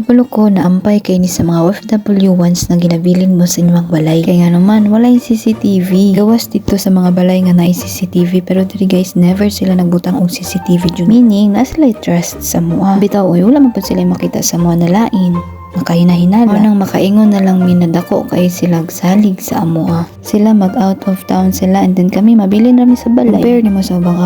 kabalo ko na ampay kay ni sa mga OFW once na ginabilin mo sa inyong balay. Kaya nga naman, walay CCTV. Gawas dito sa mga balay nga na CCTV pero diri guys, never sila nagbutang og CCTV dyan. Meaning, na sila trust sa mua. Bitaw, wala man po sila makita sa mua na lain. Makahinahinala. O nang makaingon na lang minadako kay sila salig sa amoa. Sila mag out of town sila and then kami mabilin rami sa balay. Compare ni mo sa ubang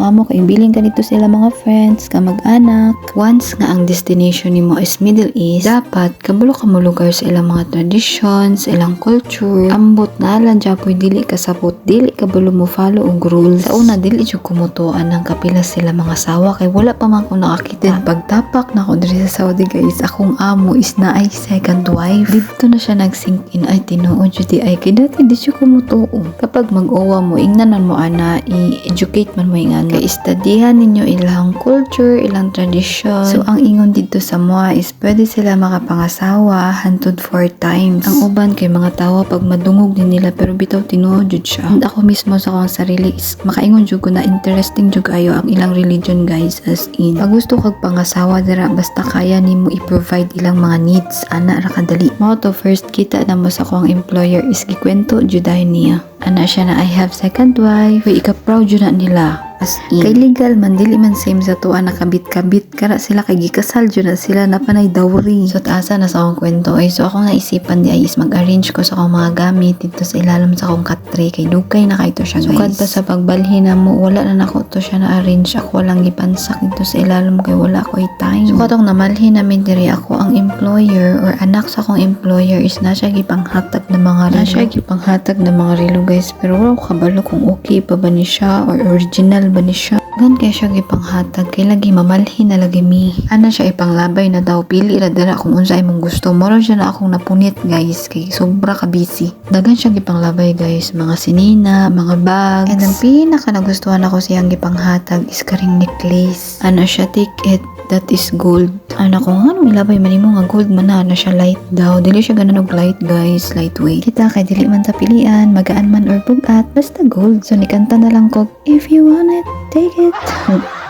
amo kay bilin ka dito sila mga friends, ka mag-anak. Once nga ang destination nimo is Middle East, dapat kabalo ka mo lugar sa ilang mga traditions, ilang culture. Ambot na lang japoy dili kasapot, dili kabalo mo follow og rules. Sa una dili jud kumutuan ng kapila sila mga sawa kay wala pa man ko nakakita. Pagtapak na ko diri sa Saudi guys, akong amo is na ay second wife. Dito na siya nag-sink in ay tinuod jud ay kay dati di siya kumutuo. Kapag mag-uwa mo ingnanan mo ana i-educate man mo ingana. Kay istadihan ninyo ilang culture, ilang tradition. So ang ingon dito sa moa is pwede sila makapangasawa hantod 4 times. Ang uban kay mga tawo pag madungog din nila pero bitaw tinuod jud siya. And ako mismo sa akong sarili is makaingon jud ko na interesting jud ayo ang ilang religion guys, as in pag gusto kag pangasawa dira basta kaya nimo i-provide ilang mga needs ana ra kadali. Mao to first kita na mo sa akong employer is gikwento juday niya. Ana siya na I have second wife. Uy, ika-proud jud na nila. As in, kay legal man dili man same sa tuwa na kabit-kabit kara sila kay gikasal jud na sila na panay dowry. So taasa na sa akong kwento ay so ako nga isipan di ay is mag-arrange ko sa akong mga gamit dito sa ilalim sa akong katre kay dugay na kay to siya guys. Sukad pa sa pagbalhin na mo wala na nako to siya na arrange, ako walang gipansak dito sa ilalim kay wala ko time. So katong namalhin namin diri ako ang employer or anak sa akong employer is na siya gipanghatag ng mga relo guys pero wala ko kabalo kung okay pa ba ni siya or original ba ni siya. Gan kaya siya gipanghatag kay lagi mamalhin na lagi mi. Ana siya ipanglabay na daw pili ra dira kung unsa imong gusto. Moro siya na akong napunit guys kay sobra ka busy. Dagan siya gipanglabay guys, mga sinina, mga bags. And ang pinaka nagustuhan ako siyang gipanghatag is karing necklace. Ana siya take it that is gold. Ana ko nga nung ilabay man imo nga gold man na siya light daw. Dili siya ganun og light guys, lightweight. Kita kay dili man ta pilian, magaan man or bugat, basta gold. So nikanta na lang ko, if you want it, take it.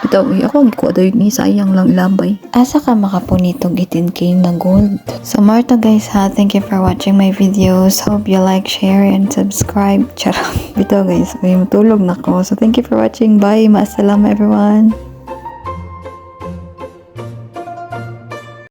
Bitaw, ako ang kuha daw ni sayang lang ilabay. Asa ka makapunitog 18k na gold. So more to guys ha. Thank you for watching my videos. Hope you like, share, and subscribe. Charot. Bitaw guys, may matulog na ko. So thank you for watching. Bye. Maasalama everyone.